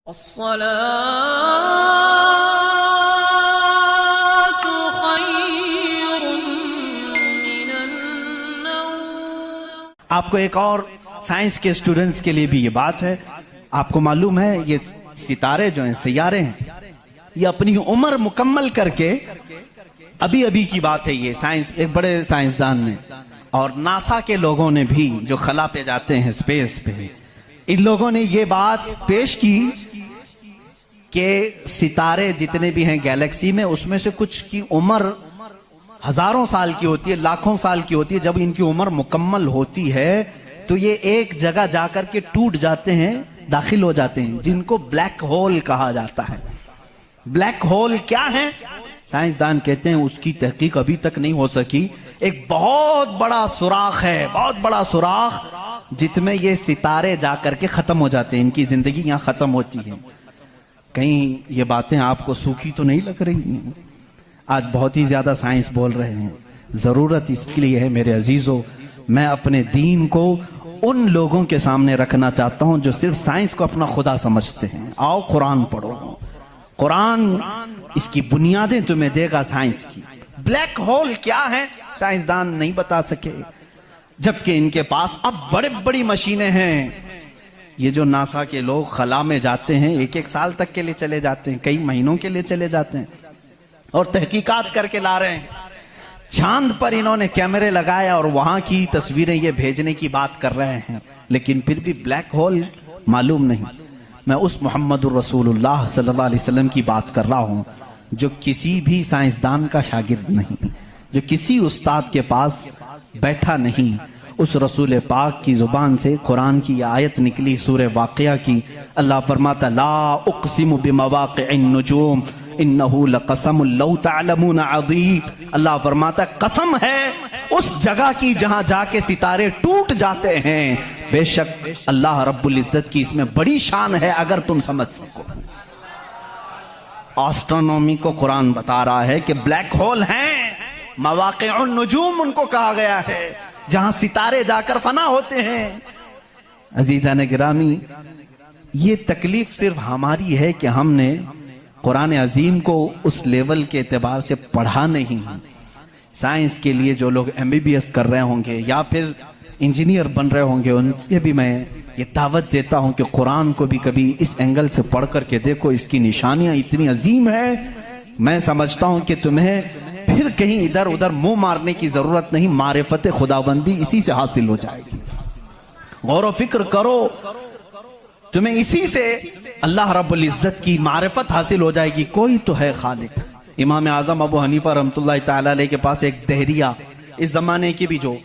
आपको एक और साइंस के स्टूडेंट्स के लिए भी ये बात है, आपको मालूम है ये सितारे जो हैं, सैयारे हैं, ये अपनी उम्र मुकम्मल करके अभी अभी की बात है, ये साइंस एक बड़े साइंसदान ने और नासा के लोगों ने भी जो खला पे जाते हैं स्पेस पे, इन लोगों ने ये बात पेश की कि सितारे जितने भी हैं गैलेक्सी में, उसमें से कुछ की उम्र हजारों साल की होती है, लाखों साल की होती है। जब इनकी उम्र मुकम्मल होती है तो ये एक जगह जाकर के टूट जाते हैं, दाखिल हो जाते हैं, जिनको ब्लैक होल कहा जाता है। ब्लैक होल क्या है? साइंसदान कहते हैं उसकी तहकीक अभी तक नहीं हो सकी। एक बहुत बड़ा सुराख है, बहुत बड़ा सुराख, जिसमें ये सितारे जाकर के खत्म हो जाते हैं, इनकी जिंदगी यहां खत्म होती है। कहीं ये बातें आपको सूखी तो नहीं लग रही हैं? आज बहुत ही ज्यादा साइंस बोल रहे हैं, जरूरत इसके लिए है मेरे अजीजों, मैं अपने दीन को उन लोगों के सामने रखना चाहता हूं जो सिर्फ साइंस को अपना खुदा समझते हैं। आओ कुरान पढ़ो, कुरान इसकी बुनियादें तुम्हें देगा साइंस की। ब्लैक होल क्या है साइंसदान नहीं बता सके, जबकि इनके पास अब बड़े बड़ी मशीनें हैं। ये जो नासा के लोग खला में जाते हैं, एक एक साल तक के लिए चले जाते हैं, कई महीनों के लिए चले जाते हैं और तहकीकात करके ला रहे हैं। चांद पर इन्होंने कैमरे लगाए और वहां की तस्वीरें ये भेजने की बात कर रहे हैं, लेकिन फिर भी ब्लैक होल मालूम नहीं। मैं उस मोहम्मदुर रसूलुल्लाह सल्लल्लाहु अलैहि वसल्लम की बात कर रहा हूं जो किसी भी साइंसदान का शागिर्द नहीं, जो किसी उस्ताद के पास बैठा नहीं। उस रसूल पाक की जुबान से कुरान की आयत निकली सूरह वाक़िया की। अल्लाह फरमाता ला उक़सिमु बिमवाक़िअन नुजूम इन्नहु लक़समुन लौ तअलमून अज़ीम। अल्लाह फरमाता कसम है उस जगह की जहां जाके सितारे टूट जाते हैं, बेशक अल्लाह रब्बुल इज्जत की इसमें बड़ी शान है अगर तुम समझ सको। एस्ट्रोनॉमी को कुरान बता रहा है कि ब्लैक होल हैं, मवाक़िअन नुजूम उनको कहा गया है, जहां सितारे जाकर फना होते हैं। अजीज़ान गिरामी, ये तकलीफ सिर्फ हमारी है कि हमने कुरान अजीम को उस लेवल के एतबार से पढ़ा नहीं है। साइंस के लिए जो लोग MBBS कर रहे होंगे या फिर इंजीनियर बन रहे होंगे, उनसे भी मैं ये दावत देता हूं कि कुरान को भी कभी इस एंगल से पढ़ करके देखो, इसकी निशानियां इतनी अजीम है। मैं समझता हूं कि तुम्हें फिर कहीं इधर उधर मुंह मारने की जरूरत नहीं, मारिफत खुदाबंदी इसी से हासिल हो जाएगी। गौर व फिक्र करो, तुम्हें इसी से अल्लाह रब्बुल इज्जत की मारिफत हासिल हो जाएगी। कोई तो है खालिक। इमाम आजम अबू हनीफा रहमतुल्लाह तआला अलैह के पास एक दहरिया, इस जमाने के भी जो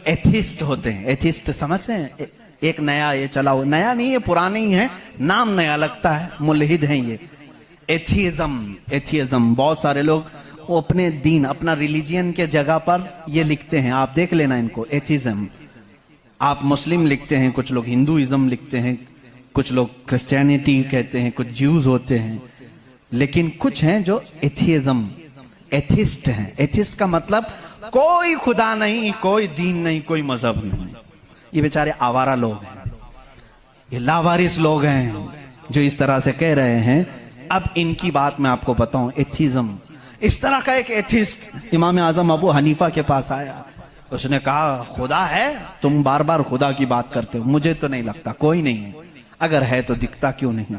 एथिस्ट होते हैं, एथिस्ट समझते हैं, एक नया ये चला हुआ, नया नहीं है पुराने ही है, नाम नया लगता है, मुल्हिद हैं ये, एथियज्म। बहुत सारे लोग वो अपने दीन, अपना रिलीजियन के जगह पर ये लिखते हैं, आप देख लेना इनको, एथिज्म। आप मुस्लिम लिखते हैं, कुछ लोग हिंदुइज्म लिखते हैं, कुछ लोग क्रिश्चियनिटी कहते हैं, कुछ ज्यूज होते हैं, लेकिन कुछ हैं जो एथियज्म, एथिस्ट हैं। एथिस्ट का मतलब कोई खुदा नहीं, कोई दीन नहीं, कोई मजहब नहीं। ये बेचारे आवारा लोग हैं, ये लावारिस लोग हैं जो इस तरह से कह रहे हैं। अब इनकी बात मैं आपको बताऊं, एथिज्म, इस तरह का एक एथिस्ट इमाम आजम अबू हनीफा के पास आया। उसने कहा खुदा है, तुम बार बार खुदा की बात करते हो, मुझे तो नहीं लगता, कोई नहीं है, अगर है तो दिखता क्यों नहीं?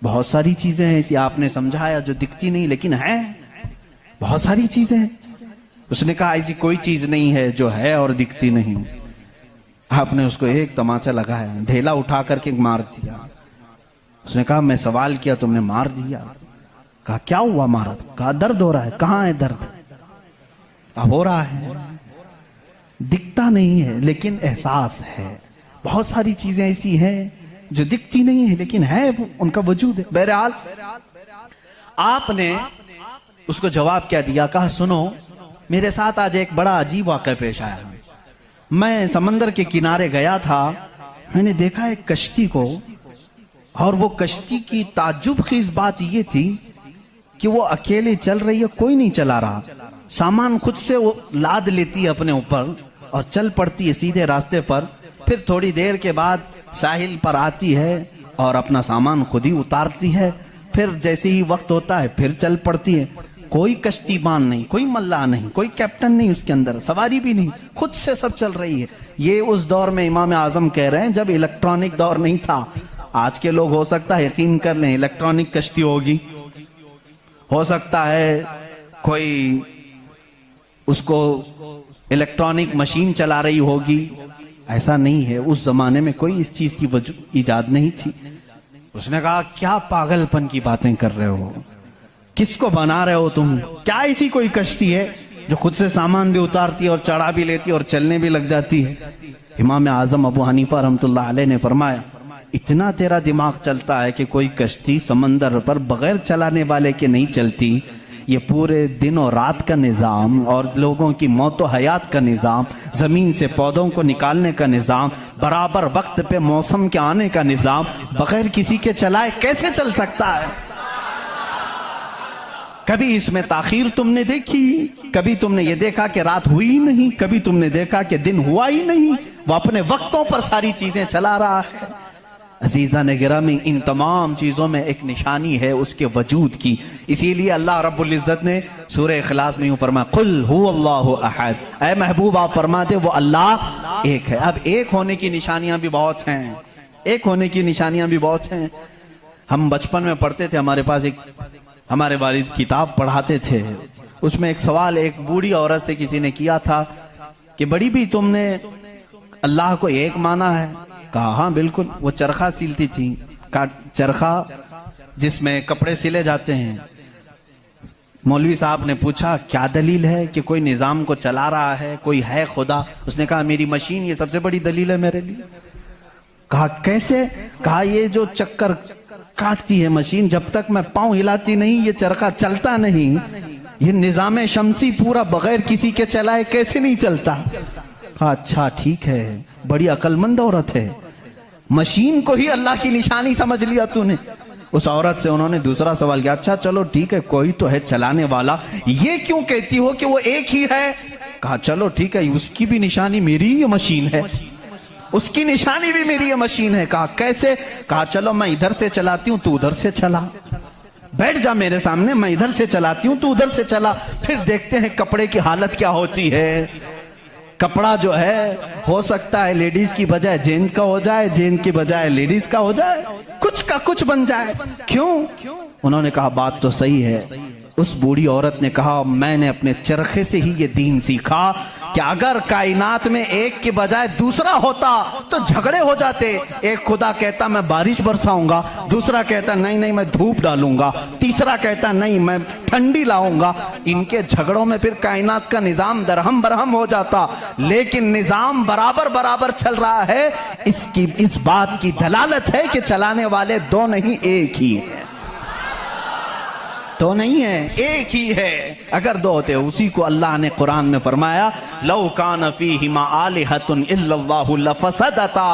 बहुत सारी चीजें हैं ऐसी आपने समझाया जो दिखती नहीं लेकिन है, बहुत सारी चीजें हैं। उसने कहा ऐसी कोई चीज नहीं है जो है और दिखती नहीं। आपने उसको एक तमाचा लगाया, ढेला उठा करके मार दिया। उसने कहा मैं सवाल किया, तुमने मार दिया। कहा क्या हुआ मारा? कहा दर्द हो रहा है। कहां है दर्द? अब हो रहा है, दिखता नहीं है लेकिन एहसास है। बहुत सारी चीजें ऐसी हैं जो दिखती नहीं है लेकिन है, उनका वजूद है। बहरहाल आपने उसको जवाब क्या दिया? कहा सुनो, मेरे साथ आज एक बड़ा अजीब वाक़या पेश आया। मैं समंदर के किनारे गया था, मैंने देखा एक कश्ती को, और वो कश्ती की ताज्जुब खीज बात ये थी कि वो अकेले चल रही है, कोई नहीं चला रहा, सामान खुद से वो लाद लेती है अपने ऊपर और चल पड़ती है सीधे रास्ते पर। फिर थोड़ी देर के बाद साहिल पर आती है और अपना सामान खुद ही उतारती है, फिर जैसे ही वक्त होता है फिर चल पड़ती है। कोई कश्तीबान नहीं, कोई मल्लाह नहीं, कोई कैप्टन नहीं, उसके अंदर सवारी भी नहीं, खुद से सब चल रही है। ये उस दौर में इमाम आजम कह रहे हैं जब इलेक्ट्रॉनिक दौर नहीं था। आज के लोग हो सकता है यकीन कर लें इलेक्ट्रॉनिक कश्ती होगी, हो सकता है कोई उसको इलेक्ट्रॉनिक मशीन चला रही होगी। ऐसा नहीं है, उस जमाने में कोई इस चीज की इजाद नहीं थी। उसने कहा क्या पागलपन की बातें कर रहे हो, किसको बना रहे हो तुम, क्या ऐसी कोई कश्ती है जो खुद से सामान भी उतारती है और चढ़ा भी लेती है और चलने भी लग जाती है। इमाम आजम अबू हनीफा रहमतुल्लाह अलैह ने फरमाया इतना तेरा दिमाग चलता है कि कोई कश्ती समंदर पर बगैर चलाने वाले के नहीं चलती। ये पूरे दिन और रात का निज़ाम और लोगों की मौत और हयात का निज़ाम, ज़मीन से पौधों को निकालने का निज़ाम, बराबर वक्त पे मौसम के आने का निज़ाम बगैर किसी के चलाए कैसे चल सकता है। कभी इसमें ताखीर तुमने देखी, कभी तुमने ये देखा कि रात हुई ही नहीं, कभी तुमने देखा कि दिन हुआ ही नहीं। वो अपने वक्तों पर सारी चीजें चला रहा है। अजीजा ने गिरामी, इन तमाम चीजों में एक निशानी है उसके वजूद की। इसीलिए अल्लाह रब्बुल इज्जत ने सूरह इखलास में यूं फरमाया कुल हुवल्लाहु अहद, ऐ महबूब आप फरमा दे वो अल्लाह एक है। अब एक होने की निशानियां भी बहुत हैं, एक होने की निशानियां भी बहुत हैं। हम बचपन में पढ़ते थे, हमारे पास एक हमारे वालिद किताब पढ़ाते थे, उसमें एक सवाल एक बूढ़ी औरत से किसी ने किया था कि बड़ी भी तुमने अल्लाह को एक माना है? कहा हाँ बिल्कुल। वो चरखा सिलती थी, चरखा जिसमें कपड़े सिले जाते हैं। मौलवी साहब ने पूछा क्या दलील है कि कोई निजाम को चला रहा है, कोई है खुदा? उसने कहा मेरी मशीन ये सबसे बड़ी दलील है मेरे लिए। कहा कैसे? कहा ये जो चक्कर काटती है मशीन, जब तक मैं पांव हिलाती नहीं ये चरखा चलता नहीं। ये निजाम शमसी पूरा बगैर किसी के चलाए कैसे नहीं चलता? कहा अच्छा ठीक है, बड़ी अक्लमंद औरत है, मशीन को ही अल्लाह की निशानी समझ लिया तूने। उस औरत से उन्होंने दूसरा सवाल किया, अच्छा चलो ठीक है कोई तो है चलाने वाला, ये क्यों कहती हो कि वो एक ही है? कहा चलो ठीक है उसकी भी निशानी मेरी ही मशीन है, उसकी निशानी भी मेरी ये मशीन है। कहा कैसे? कहा चलो मैं इधर से चलाती हूं तू उधर से चला, बैठ जा मेरे सामने, मैं इधर से चलाती हूं तू उधर से चला, फिर देखते हैं कपड़े की हालत क्या होती है। कपड़ा जो है हो सकता है लेडीज की बजाय जेंट्स का हो जाए, जेंट्स की बजाय लेडीज का हो जाए, कुछ का कुछ बन जाए। क्यों? उन्होंने कहा बात तो सही है। उस बूढ़ी औरत ने कहा मैंने अपने चरखे से ही ये दीन सीखा कि अगर कायनात में एक के बजाय दूसरा होता तो झगड़े हो जाते। एक खुदा कहता मैं बारिश बरसाऊंगा, दूसरा कहता नहीं नहीं मैं धूप डालूंगा, तीसरा कहता नहीं मैं ठंडी लाऊंगा। इनके झगड़ों में फिर कायनात का निजाम दरहम बरहम हो जाता। लेकिन निजाम बराबर बराबर चल रहा है, इस बात की दलालत है कि चलाने वाले दो नहीं एक ही है, तो नहीं है एक ही है। अगर दो होते, उसी को अल्लाह ने कुरान में फरमाया लौ कान फीहिमा आलिहतुन इल्लल्लाहु लफसदता,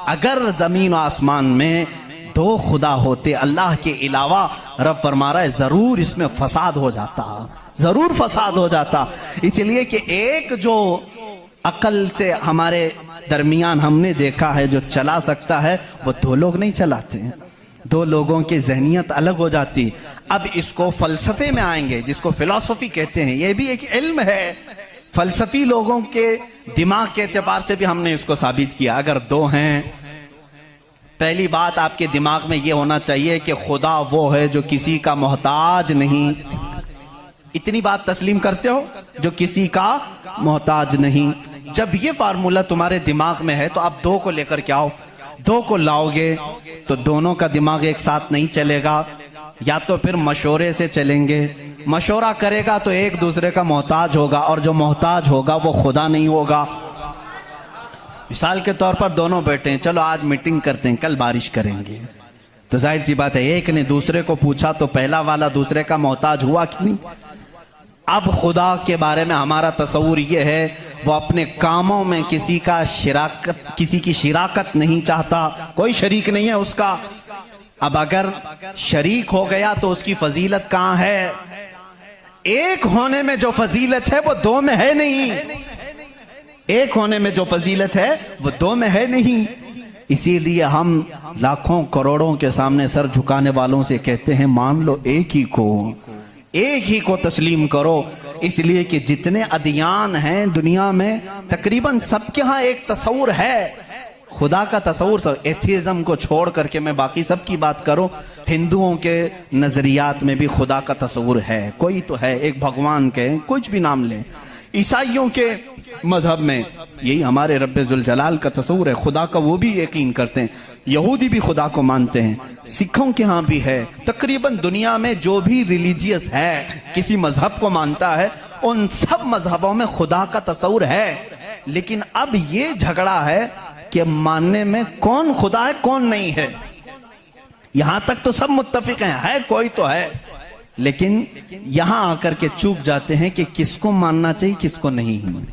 अगर जमीन और आसमान में दो खुदा होते अल्लाह के अलावा, रब फरमा रहा है जरूर इसमें फसाद हो जाता, जरूर फसाद हो जाता। इसलिए कि एक जो अकल से हमारे दरमियान हमने देखा है जो चला सकता है वो दो लोग नहीं चलाते हैं, दो लोगों की जहनियत अलग हो जाती। अब इसको फलसफे में आएंगे जिसको फिलॉसफी कहते हैं, ये भी एक इल्म है। फलसफी लोगों के दिमाग के एतबार से भी हमने इसको साबित किया। अगर दो हैं, पहली बात आपके दिमाग में ये होना चाहिए कि खुदा वो है जो किसी का मोहताज नहीं। इतनी बात तस्लीम करते हो? जो किसी का मोहताज नहीं। जब ये फार्मूला तुम्हारे दिमाग में है तो आप दो को लेकर के आओ। दो को लाओगे तो दोनों का दिमाग एक साथ नहीं चलेगा, या तो फिर मशोरे से चलेंगे। मशोरा करेगा तो एक दूसरे का मोहताज होगा, और जो मोहताज होगा वो खुदा नहीं होगा। मिसाल के तौर पर दोनों बैठे हैं, चलो आज मीटिंग करते हैं, कल बारिश करेंगे, तो जाहिर सी बात है एक ने दूसरे को पूछा तो पहला वाला दूसरे का मोहताज हुआ कि नहीं? अब खुदा के बारे में हमारा तस्वूर यह है वो अपने कामों में किसी की शिराकत नहीं चाहता, कोई शरीक नहीं है उसका। अब अगर शरीक हो गया तो उसकी फजीलत कहां है? एक होने में जो फजीलत है वो दो में है नहीं, एक होने में जो फजीलत है वो दो में है नहीं। इसीलिए हम लाखों करोड़ों के सामने सर झुकाने वालों से कहते हैं मान लो एक ही को तस्लीम करो। इसलिए कि जितने अदियान हैं दुनिया में तकरीबन सबके यहाँ एक तस्वुर है खुदा का तस्वुर। सब एथिज्म को छोड़ करके मैं बाकी सब की बात करूं, हिंदुओं के नजरियात में भी खुदा का तस्वुर है, कोई तो है, एक भगवान के कुछ भी नाम लें। ईसाइयों के मजहब में यही हमारे रब्बे जुल जलाल का तस्वुर है, खुदा का वो भी यकीन करते हैं। यहूदी भी खुदा को मानते हैं, सिखों के यहाँ भी है। तकरीबन दुनिया में जो भी रिलीजियस है, किसी मजहब को मानता है, उन सब मजहबों में खुदा का तस्वुर है। लेकिन अब ये झगड़ा है कि मानने में कौन खुदा है कौन नहीं है। यहां तक तो सब मुत्तफिक हैं, है कोई तो है, लेकिन यहां आकर के चूक जाते हैं कि किसको मानना चाहिए किसको नहीं।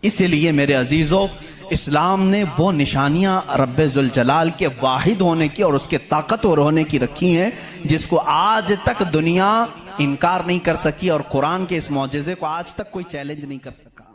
इसलिए मेरे अजीजों, इस्लाम ने वो निशानियां रब्बे जुल जलाल के वाहिद होने की और उसके ताकतवर होने की रखी हैं जिसको आज तक दुनिया इनकार नहीं कर सकी और कुरान के इस मौजज़े को आज तक कोई चैलेंज नहीं कर सका।